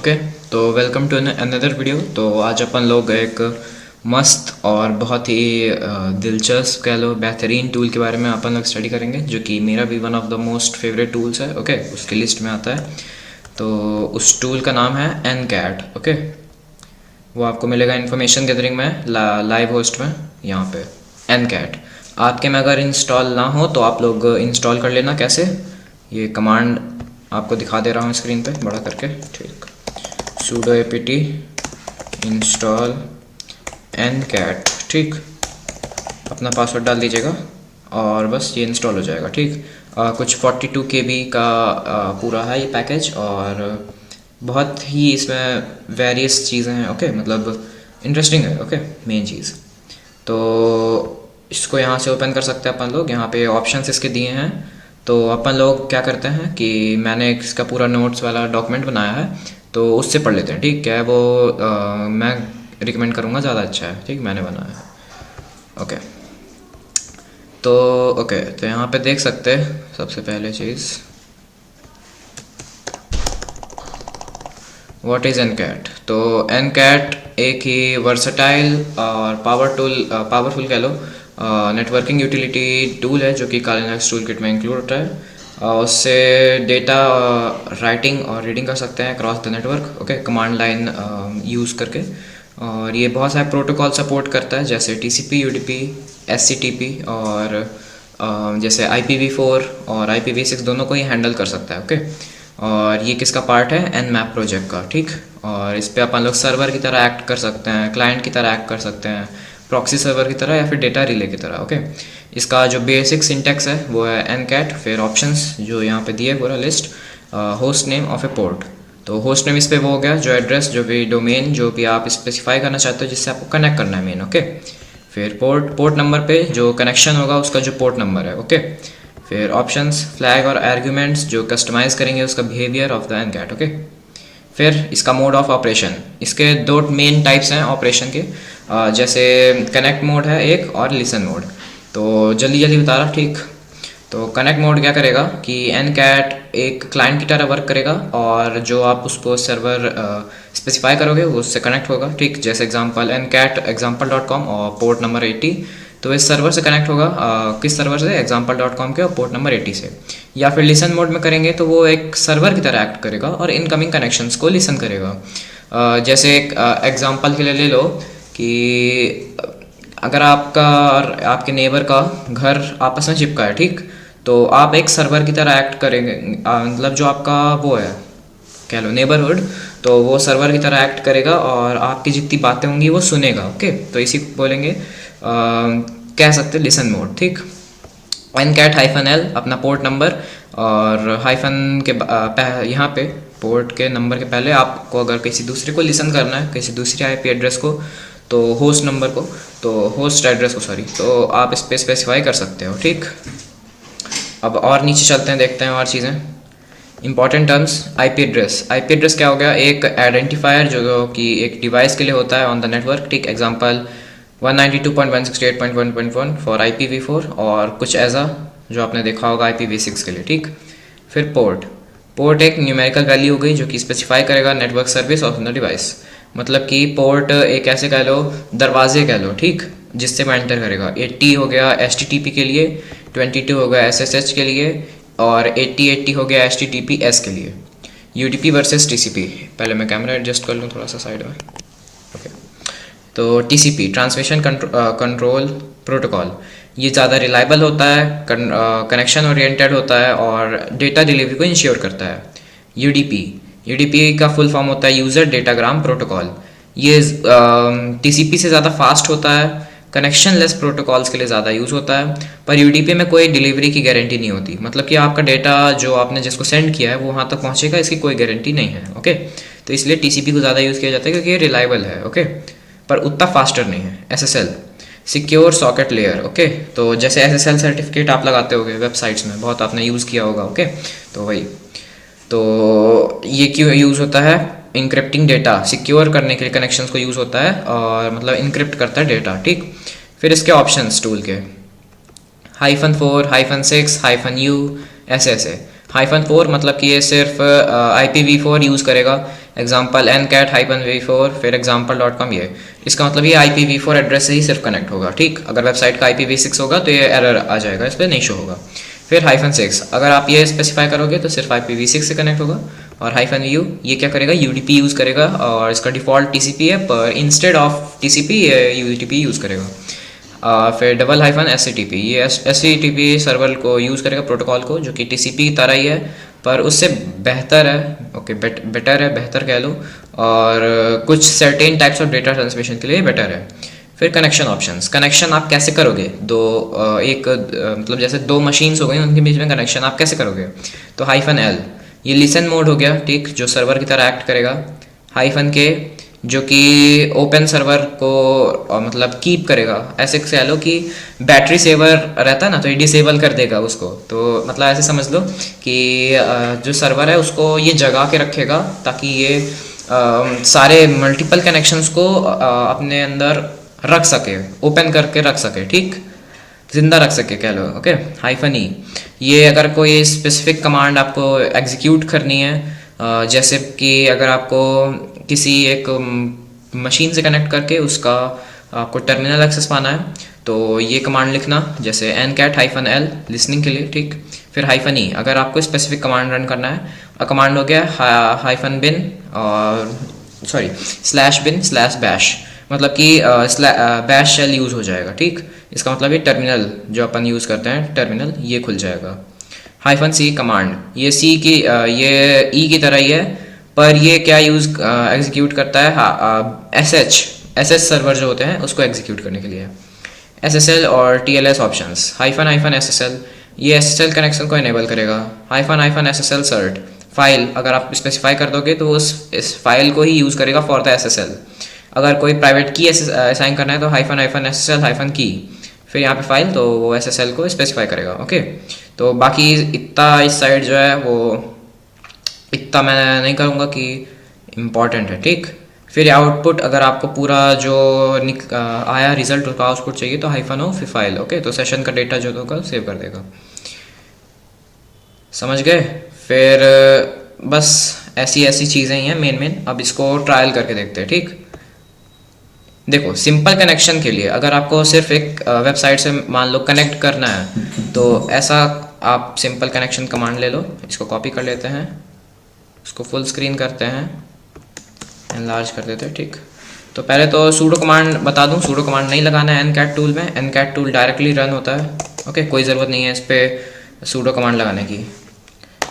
Okay, तो welcome to another video. तो आज अपन लोग एक मस्त और बहुत ही दिलचस्प कह लो बेहतरीन टूल के बारे में अपन लोग स्टडी करेंगे, जो कि मेरा भी one of the most favourite tools है। ओके, उसकी लिस्ट में आता है। तो उस टूल का नाम है एनकैट। ओके, वो आपको मिलेगा इन्फॉर्मेशन गैदरिंग में, लाइव होस्ट में, यहाँ पे एनकैट। आपके में अगर इंस्टॉल ना हो तो आप लोग इंस्टॉल कर लेना। कैसे, ये कमांड आपको दिखा दे रहा हूँ स्क्रीन पे बड़ा करके। ठीक, sudo apt इंस्टॉल एनकैट। ठीक, अपना पासवर्ड डाल दीजिएगा और बस ये इंस्टॉल हो जाएगा। ठीक, कुछ 42 KB का पूरा है ये पैकेज, और बहुत ही इसमें वेरियस चीज़ें हैं। ओके, मतलब इंटरेस्टिंग है। ओके, मेन चीज़ तो इसको यहाँ से ओपन कर सकते हैं अपन लोग। यहाँ पे ऑप्शंस इसके दिए हैं। तो अपन लोग क्या करते हैं कि मैंने इसका पूरा नोट्स वाला डॉक्यूमेंट बनाया है, तो उससे पढ़ लेते हैं। ठीक, क्या है वो मैं रिकमेंड करूँगा, ज़्यादा अच्छा है। ठीक, मैंने बनाया है। ओके, तो तो यहाँ पे देख सकते हैं सबसे पहले चीज़, व्हाट इज़ एनकैट। तो एनकैट एक ही वर्सटाइल और पावरफुल कह लो नेटवर्किंग यूटिलिटी टूल है, जो कि काली लिनक्स टूल किट में इंक्लूड होता है। उससे डेटा राइटिंग और रीडिंग कर सकते हैं across the network. Okay, command line use करके। और ये बहुत सारे प्रोटोकॉल सपोर्ट करता है, जैसे TCP, UDP, SCTP, और जैसे IPv4 और IPv6 दोनों को ही हैंडल कर सकता है। ओके, और ये किसका पार्ट है, Nmap प्रोजेक्ट का। ठीक, और इस पर अपन लोग सर्वर की तरह एक्ट कर सकते हैं, क्लाइंट की तरह एक्ट कर सकते हैं, प्रॉक्सी सर्वर की तरह, या फिर डेटा रिले की तरह। ओके, इसका जो बेसिक सिंटेक्स है वो है एनकैट, फिर ऑप्शंस जो यहाँ पे दिए पूरा list, host name of A port. तो होस्ट नेम इस पे वो हो गया जो एड्रेस, जो भी डोमेन जो भी आप स्पेसिफाई करना चाहते हो, जिससे आपको कनेक्ट करना है मेन। ओके, फिर पोर्ट नंबर पे जो कनेक्शन होगा उसका जो पोर्ट नंबर है। ओके, फिर ऑप्शंस, फ्लैग और आर्ग्यूमेंट्स जो कस्टमाइज करेंगे उसका बिहेवियर ऑफ द एनकैट। ओके, फिर इसका मोड ऑफ ऑपरेशन। इसके दो मेन टाइप्स हैं ऑपरेशन के, जैसे कनेक्ट मोड है एक, और लिसन मोड। तो जल्दी जल्दी बता रहा। ठीक, तो कनेक्ट मोड क्या करेगा कि एनकैट एक क्लाइंट की तरह वर्क करेगा, और जो आप उसको सर्वर स्पेसिफाई करोगे वो उससे कनेक्ट होगा। ठीक, जैसे एग्जांपल एनकैट example.com और पोर्ट नंबर 80, तो इस सर्वर से कनेक्ट होगा। किस सर्वर से, example.com के और पोर्ट नंबर 80 से। या फिर लिसन मोड में करेंगे तो वो एक सर्वर की तरह एक्ट करेगा और इनकमिंग कनेक्शंस को लिसन करेगा। जैसे एक एग्जांपल के लिए ले लो कि अगर आपका और आपके नेबर का घर आपस में चिपका है, ठीक, तो आप एक सर्वर की तरह एक्ट करेंगे। मतलब जो आपका वो है, कह लो नेबरहुड, तो वो सर्वर की तरह एक्ट करेगा और आपकी जितनी बातें होंगी वो सुनेगा। ओके, तो इसी को बोलेंगे कह सकते लिसन मोड। ठीक, एनकैट -L अपना पोर्ट नंबर, और हाइफन के यहाँ पे पोर्ट के नंबर के पहले आपको अगर किसी दूसरे को लिसन करना है, किसी दूसरी IP एड्रेस को, तो होस्ट नंबर को, तो होस्ट एड्रेस को सॉरी, तो आप इस पर स्पेसिफाई कर सकते हो। ठीक, अब और नीचे चलते हैं, देखते हैं और चीज़ें। इंपॉर्टेंट टर्म्स, IP एड्रेस क्या हो गया, एक आइडेंटिफायर जो कि एक डिवाइस के लिए होता है ऑन द नेटवर्क। ठीक, एग्जांपल 192.168.1.1 फॉर IPv4, और कुछ ऐसा जो आपने देखा होगा IPv6 के लिए। ठीक, फिर पोर्ट एक न्यूमेरिकल वैल्यू हो गई जो कि स्पेसिफाई करेगा network service of the device. मतलब कि पोर्ट एक ऐसे कह लो दरवाजे कह लो, ठीक, जिससे मैं एंटर करेगा। 80 हो गया HTTP के लिए, 22 हो गया SSH के लिए, और 80 हो गया HTTPS के लिए। UDP वर्सेस TCP, पहले मैं कैमरा एडजस्ट कर लूँ थोड़ा सा साइड में। ओके, तो TCP ट्रांसमिशन कंट्रोल प्रोटोकॉल, ये ज़्यादा रिलायबल होता है, कनेक्शन ओरिएंटेड होता है, और डेटा डिलीवरी को इंश्योर करता है। UDP का फुल फॉर्म होता है यूज़र डेटाग्राम प्रोटोकॉल। ये TCP से ज़्यादा फास्ट होता है, कनेक्शन लेस प्रोटोकॉल्स के लिए ज़्यादा यूज़ होता है, पर UDP में कोई डिलीवरी की गारंटी नहीं होती। मतलब कि आपका डेटा जो आपने जिसको सेंड किया है वो वहाँ तक पहुँचेगा, इसकी कोई गारंटी नहीं है। ओके, तो इसलिए TCP को ज़्यादा यूज़ किया जाता है क्योंकि ये रिलायबल है। ओके, पर उतना फास्टर नहीं है। SSL secure socket layer. Okay, तो जैसे SSL सर्टिफिकेट आप लगाते होगे वेबसाइट्स में, बहुत आपने यूज़ किया होगा। ओके, तो वही, तो ये क्यों यूज़ होता है, इंक्रिप्टिंग डेटा, सिक्योर करने के लिए कनेक्शंस को यूज़ होता है, और मतलब इंक्रिप्ट करता है डेटा। ठीक, फिर इसके ऑप्शंस टूल के -4, -6, -U, ऐसे ऐसे। -4 मतलब कि ये सिर्फ IPv4 यूज़ करेगा, एग्जाम्पल ncat-v4 फिर example.com, ये इसका मतलब ये IPv4 एड्रेस से ही सिर्फ कनेक्ट होगा, ठीक। अगर वेबसाइट का IPv6 होगा तो ये एरर आ जाएगा, इस पर नहीं शो होगा। फिर -6, अगर आप ये स्पेसिफाई करोगे तो सिर्फ IPv6 से कनेक्ट होगा। और -u, ये क्या करेगा, UDP यूज़ करेगा और इसका डिफ़ॉल्ट TCP है, पर इंस्टेड ऑफ TCP ये UDP यूज़ करेगा। फिर -SCTP, ये SCTP सर्वर को यूज़ करेगा, प्रोटोकॉल को, जो कि TCP की तरह ही है पर उससे बेहतर है, ओके, बेटर है, बेहतर कह लो, और कुछ certain types of data transmission के लिए बेटर है। फिर कनेक्शन ऑप्शंस, कनेक्शन आप कैसे करोगे, मतलब जैसे दो मशीन्स हो गई, उनके बीच में कनेक्शन आप कैसे करोगे, तो -L, ये लिसन मोड हो गया, ठीक, जो सर्वर की तरह एक्ट करेगा। -K, जो कि ओपन सर्वर को मतलब कीप करेगा, ऐसे कह लो कि बैटरी सेवर रहता है ना, तो ये डिसेबल कर देगा उसको। तो मतलब ऐसे समझ लो कि जो सर्वर है उसको ये जगा के रखेगा ताकि ये सारे मल्टीपल कनेक्शंस को अपने अंदर रख सके, ओपन करके रख सके, ठीक, जिंदा रख सके कह लो, ओके। -E, ये अगर कोई स्पेसिफिक कमांड आपको एग्जीक्यूट करनी है, जैसे कि अगर आपको किसी एक मशीन से कनेक्ट करके उसका आपको टर्मिनल एक्सेस पाना है, तो ये कमांड लिखना, जैसे ncat-l लिसनिंग के लिए, ठीक। फिर -E, अगर आपको स्पेसिफिक कमांड रन करना है, कमांड हो गया -bin और /bin/bash, मतलब कि बैश शेल यूज़ हो जाएगा, ठीक। इसका मतलब ये टर्मिनल जो अपन यूज़ करते हैं, टर्मिनल, ये खुल जाएगा। -C कमांड, ये ये E की तरह ही है, पर ये क्या एग्जीक्यूट करता है, SH सर्वर जो होते हैं उसको एग्जीक्यूट करने के लिए। SSL और TLS ऑप्शंस, -SSL, ये SSL कनेक्शन को इनेबल करेगा। -SSL cert, फाइल अगर आप स्पेसिफाई कर दोगे तो इस फाइल को ही यूज़ करेगा फॉर द SSL। अगर कोई प्राइवेट की असाइन करना है तो -SSL -key, फिर यहाँ पे फाइल, तो वो SSL को स्पेसिफाई करेगा, ओके। तो बाकी इतना इस साइड जो है वो इतना मैं नहीं करूँगा कि इम्पॉर्टेंट है, ठीक। फिर आउटपुट, अगर आपको पूरा जो आया रिजल्ट उसका आउटपुट चाहिए तो -O फिर फाइल, ओके। तो सेशन का डेटा जो होगा सेव कर देगा, समझ गए। फिर बस ऐसी चीज़ें ही हैं मेन। अब इसको ट्रायल करके देखते हैं, ठीक। देखो, सिंपल कनेक्शन के लिए अगर आपको सिर्फ एक वेबसाइट से मान लो कनेक्ट करना है, तो ऐसा आप सिंपल कनेक्शन कमांड ले लो, इसको कॉपी कर लेते हैं, इसको फुल स्क्रीन करते हैं, एनलार्ज कर देते हैं, ठीक। तो पहले तो सूडो कमांड बता दूं, सूडो कमांड नहीं लगाना है ncat टूल में, ncat टूल डायरेक्टली रन होता है, ओके, कोई ज़रूरत नहीं है इस पर सूडो कमांड लगाने की।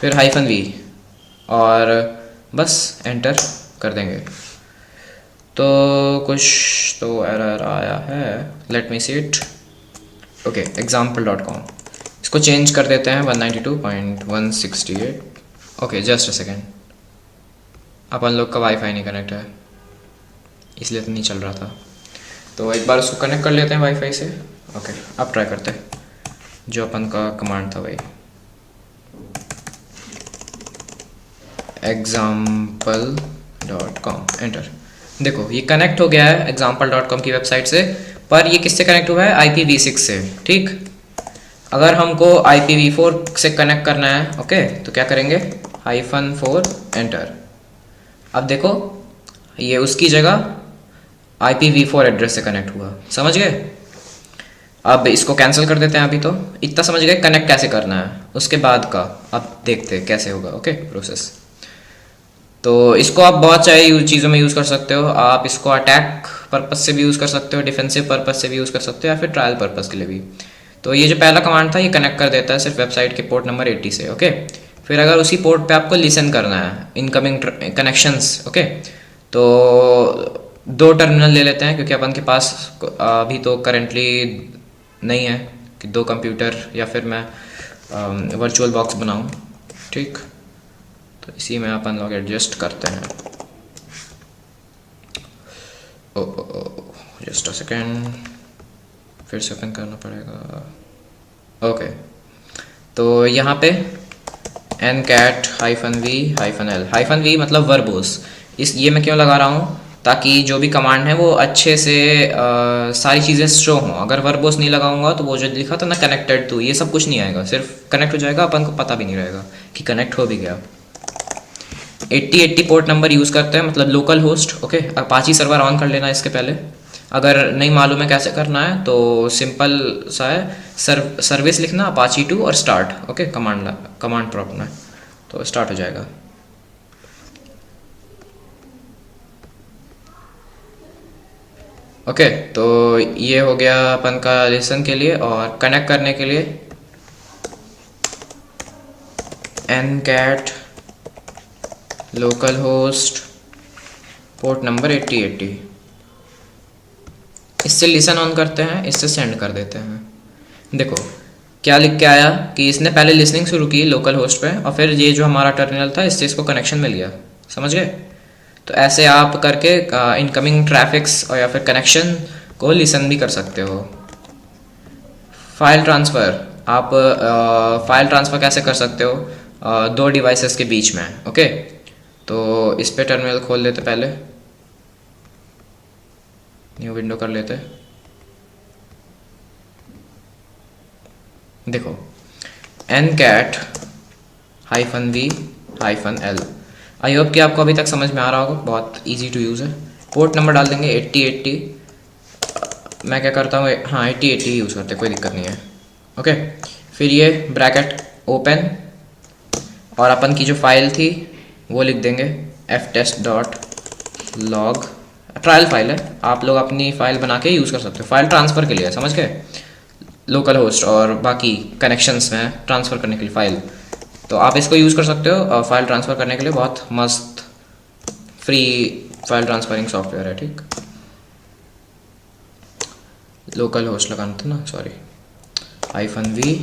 फिर -V और बस एंटर कर देंगे, तो कुछ तो एरर आया है, let me see it, okay. example.com, इसको चेंज कर देते हैं 192.168, ओके, जस्ट अ सेकेंड। अपन लोग का वाईफाई नहीं कनेक्ट है इसलिए तो नहीं चल रहा था, तो एक बार उसको कनेक्ट कर लेते हैं वाईफाई से, ओके। अब ट्राई करते हैं जो अपन का कमांड था वही, example.com, एंटर। देखो ये कनेक्ट हो गया है example.com की वेबसाइट से, पर ये किससे कनेक्ट हुआ है, IPv6 से, ठीक। अगर हमको IPv4 से कनेक्ट करना है, ओके, तो क्या करेंगे, -4 एंटर। अब देखो ये उसकी जगह IPv4 एड्रेस से कनेक्ट हुआ, समझ गए। अब इसको कैंसिल कर देते हैं, अभी तो इतना समझ गए कनेक्ट कैसे करना है, उसके बाद का अब देखते हैं कैसे होगा, ओके, प्रोसेस। तो इसको आप बहुत सारी चीज़ों में यूज़ कर सकते हो, आप इसको अटैक पर्पस से भी यूज़ कर सकते हो, डिफेंसिव पर्पस से भी यूज़ कर सकते हो, या फिर ट्रायल पर्पस के लिए भी। तो ये जो पहला कमांड था ये कनेक्ट कर देता है सिर्फ वेबसाइट के पोर्ट नंबर 80 से, ओके। फिर अगर उसी पोर्ट पे आपको लिसन करना है इनकमिंग कनेक्शंस, ओके, तो 2 टर्मिनल ले लेते हैं, क्योंकि अपन के पास अभी तो करेंटली नहीं है कि 2 कंप्यूटर या फिर मैं वर्चुअल बॉक्स बनाऊं, ठीक। तो इसी में अपन लोग एडजस्ट करते हैं, ओ जस्ट अ सेकेंड, फिर से ओपन करना पड़ेगा, ओके। तो यहाँ पे ncat-v-l मतलब वर्बोस, ये मैं क्यों लगा रहा हूँ, ताकि जो भी कमांड है वो अच्छे से सारी चीज़ें शो हों। अगर वर्बोस नहीं लगाऊंगा तो वो जो लिखा था ना कनेक्टेड टू, ये सब कुछ नहीं आएगा, सिर्फ कनेक्ट हो जाएगा, अपन को पता भी नहीं रहेगा कि कनेक्ट हो भी गया। 8080 पोर्ट नंबर यूज़ करते हैं, मतलब local host. Okay, Apache server on कर लेना इसके पहले। अगर नहीं मालूम है कैसे करना है तो सिंपल सा है, सर्विस लिखना अपाची 2 और स्टार्ट। ओके, कमांड प्रॉम्प्ट में तो स्टार्ट हो जाएगा। ओके, तो ये हो गया अपन का लिसन के लिए। और कनेक्ट करने के लिए ncat local host port number 8080, इससे लिसन ऑन करते हैं, इससे सेंड कर देते हैं। देखो क्या लिख के आया कि इसने पहले लिसनिंग शुरू की लोकल होस्ट पे, और फिर ये जो हमारा टर्मिनल था इससे इसको कनेक्शन मिल गया। समझ गए? तो ऐसे आप करके इनकमिंग ट्रैफिक्स और या फिर कनेक्शन को लिसन भी कर सकते हो। फाइल ट्रांसफ़र, आप फाइल ट्रांसफ़र कैसे कर सकते हो? दो डिवाइसेस के बीच में। ओके, तो इस पे टर्मिनल खोल लेते, पहले न्यू विंडो कर लेते। देखो ncat -v-l, आई होप कि आपको अभी तक समझ में आ रहा होगा, बहुत इजी टू यूज़ है। पोर्ट नंबर डाल देंगे 8080। मैं क्या करता हूँ, हाँ 8080 यूज़ करते, कोई दिक्कत नहीं है। ओके, फिर ये ब्रैकेट ओपन, और अपन की जो फाइल थी वो लिख देंगे ftest.log। ट्रायल फाइल है, आप लोग अपनी फाइल बना के यूज़ कर सकते हो, फाइल ट्रांसफ़र के लिए, समझ गए? लोकल होस्ट और बाकी कनेक्शंस में ट्रांसफ़र करने के लिए फ़ाइल, तो आप इसको यूज़ कर सकते हो फाइल ट्रांसफ़र करने के लिए। बहुत मस्त फ्री फाइल ट्रांसफरिंग सॉफ्टवेयर है। ठीक, लोकल होस्ट लगाना था ना, सॉरी, -v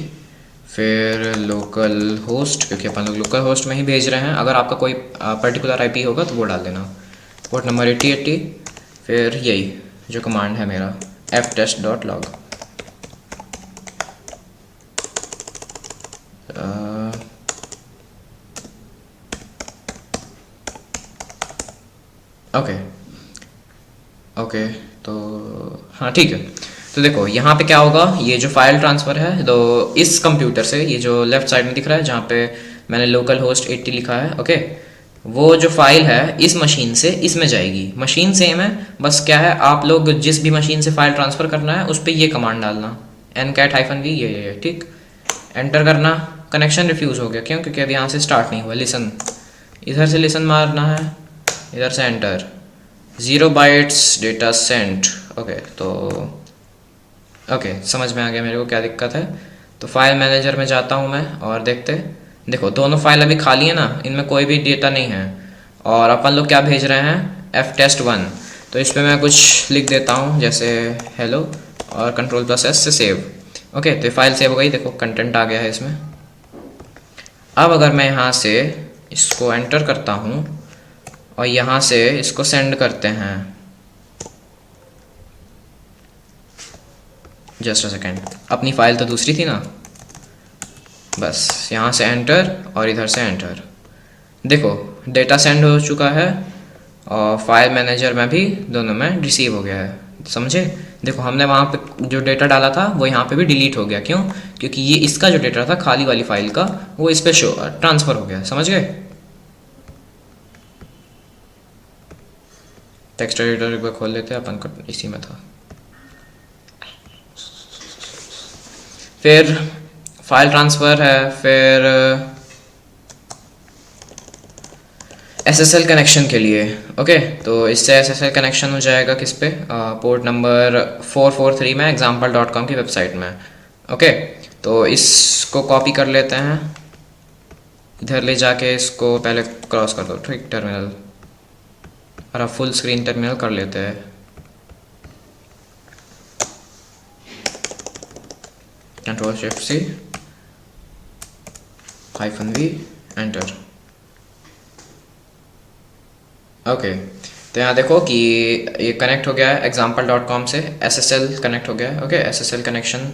फिर लोकल होस्ट, क्योंकि अपन लोग लोकल होस्ट में ही भेज रहे हैं। अगर आपका कोई पर्टिकुलर आईपी होगा तो वो डाल देना, पोर्ट नंबर 8080। फिर यही जो कमांड है मेरा ftest.log। ओके, तो हाँ ठीक है। तो देखो यहाँ पे क्या होगा, ये जो फाइल ट्रांसफ़र है, तो इस कंप्यूटर से, ये जो लेफ़्ट साइड में दिख रहा है जहाँ पे मैंने लोकल होस्ट 80 लिखा है, ओके, वो जो फाइल है इस मशीन से इसमें जाएगी। मशीन सेम है, बस क्या है, आप लोग जिस भी मशीन से फाइल ट्रांसफ़र करना है उस पर ये कमांड डालना, ncat -v, ये ठीक, एंटर करना। कनेक्शन रिफ्यूज़ हो गया, क्यों? क्योंकि अब यहाँ से स्टार्ट नहीं हुआ। लिसन, इधर से लिसन मारना है, इधर से enter, 0 bytes data sent. Okay, तो ओके समझ में आ गया मेरे को क्या दिक्कत है। तो फाइल मैनेजर में जाता हूँ मैं और देखो दोनों फाइल अभी खाली है ना, इनमें कोई भी डेटा नहीं है। और अपन लोग क्या भेज रहे हैं, ftest1। तो इस पर मैं कुछ लिख देता हूँ, जैसे हेलो, और Ctrl+S से सेव। ओके, तो फाइल सेव हो गई, देखो कंटेंट आ गया है इसमें। अब अगर मैं यहाँ से इसको एंटर करता हूँ और यहाँ से इसको सेंड करते हैं, जस्ट अ सेकेंड, अपनी फ़ाइल तो दूसरी थी ना, बस यहाँ से एंटर और इधर से एंटर। देखो डेटा सेंड हो चुका है और फाइल मैनेजर में भी, दोनों में रिसीव हो गया है। समझे? देखो हमने वहाँ पे जो डेटा डाला था वो यहाँ पे भी डिलीट हो गया। क्यों? क्योंकि ये इसका जो डेटा था खाली वाली फाइल का, वो इस पर शो ट्रांसफ़र हो गया। समझ गए? टेक्स्ट एडिटर एक बार खोल लेते हैं, अपन का इसी में था। फिर फाइल ट्रांसफ़र है, फिर SSL कनेक्शन के लिए। ओके, तो इससे SSL कनेक्शन हो जाएगा किस पे, पोर्ट नंबर 443 में example.com की वेबसाइट में। ओके, तो इसको कॉपी कर लेते हैं, इधर ले जाके इसको पहले क्रॉस कर दो, ठीक, टर्मिनल, और अब फुल स्क्रीन टर्मिनल कर लेते हैं। Ctrl+Shift+C -v enter. ओके, तो यहाँ देखो कि ये कनेक्ट हो गया है example.com से, SSL कनेक्ट हो गया है। Okay, SSL connection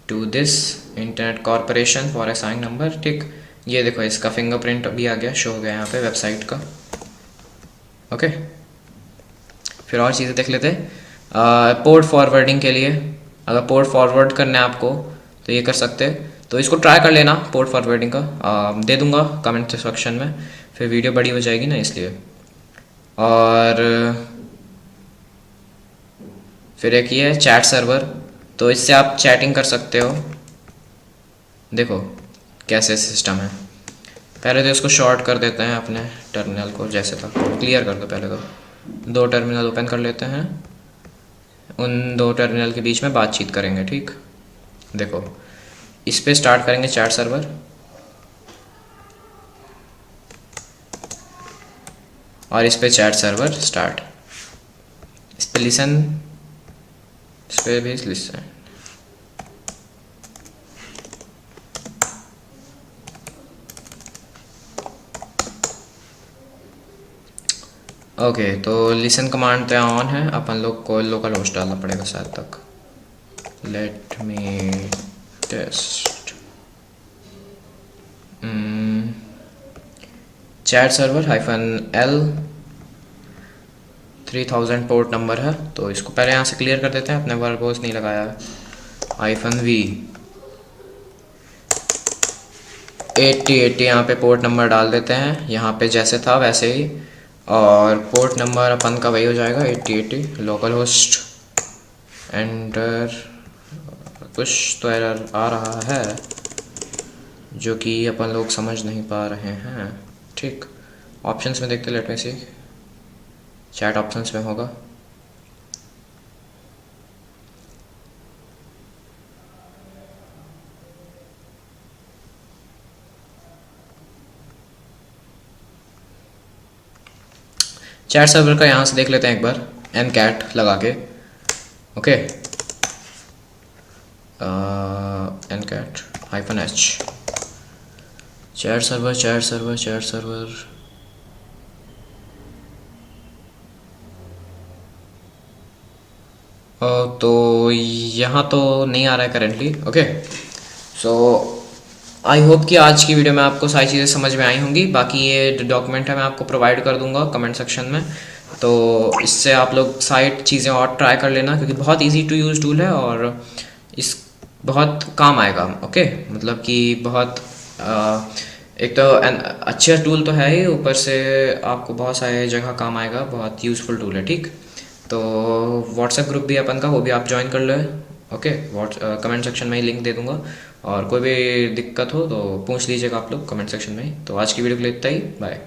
to this internet corporation for assign number. ठीक, ये देखो इसका फिंगरप्रिंट भी आ गया, शो हो गया यहाँ पे वेबसाइट का। ओके, फिर और चीज़ें देख लेते हैं। पोर्ट फॉरवर्डिंग के लिए, अगर पोर्ट फॉरवर्ड करना है आपको तो ये कर सकते हैं। तो इसको ट्राई कर लेना, पोर्ट फॉरवर्डिंग का दे दूंगा कमेंट सेक्शन में। फिर वीडियो बड़ी हो जाएगी ना, इसलिए। और फिर एक ये है चैट सर्वर, तो इससे आप चैटिंग कर सकते हो। देखो कैसे सिस्टम है। पहले तो इसको शॉर्ट कर देते हैं अपने टर्मिनल को, जैसे था क्लियर कर दो। पहले तो 2 टर्मिनल ओपन कर लेते हैं, उन 2 टर्मिनल के बीच में बातचीत करेंगे, ठीक। देखो इस पे स्टार्ट करेंगे चैट सर्वर, और इस पे चैट सर्वर स्टार्ट, इस पे लिसन, इस पे भी लिसन। ओके, तो लिसन कमांड तो ऑन है, अपन लोग को लोकल होस्ट डालना पड़ेगा शायद तक। Let me test. Chat server -L 3000 port number है, तो इसको पहले यहाँ से क्लियर कर देते हैं, अपने वर्बोस नहीं लगाया है। -V 8080 यहाँ पे पोर्ट नंबर डाल देते हैं, यहाँ पे जैसे था वैसे ही। और पोर्ट नंबर अपन का वही हो जाएगा 8080। Local host enter. कुछ तो एरर आ रहा है जो कि अपन लोग समझ नहीं पा रहे हैं, ठीक। ऑप्शंस में देखते, लेट में सी, चैट ऑप्शंस में होगा। चैट सर्वर का यहाँ से देख लेते हैं एक बार, ncat लगा के। Okay, ncat -h chat server, chat server, chat server. तो यहाँ तो नहीं आ रहा है currently. Okay, so I hope कि आज की वीडियो में आपको सारी चीज़ें समझ में आई होंगी। बाकी ये डॉक्यूमेंट है, मैं आपको प्रोवाइड कर दूंगा कमेंट सेक्शन में, तो इससे आप लोग साइट चीज़ें और ट्राई कर लेना, क्योंकि बहुत इजी टू यूज़ टूल है और इस बहुत काम आएगा। ओके, मतलब कि बहुत एक तो अच्छा टूल तो है ही, ऊपर से आपको बहुत सारे जगह काम आएगा, बहुत यूज़फुल टूल है, ठीक। तो व्हाट्सएप ग्रुप भी अपन का, वो भी आप ज्वाइन कर लो। ओके, कमेंट सेक्शन में ही लिंक दे दूंगा, और कोई भी दिक्कत हो तो पूछ लीजिएगा आप लोग कमेंट सेक्शन में ही। तो आज की वीडियो के लिए इतना ही, बाय।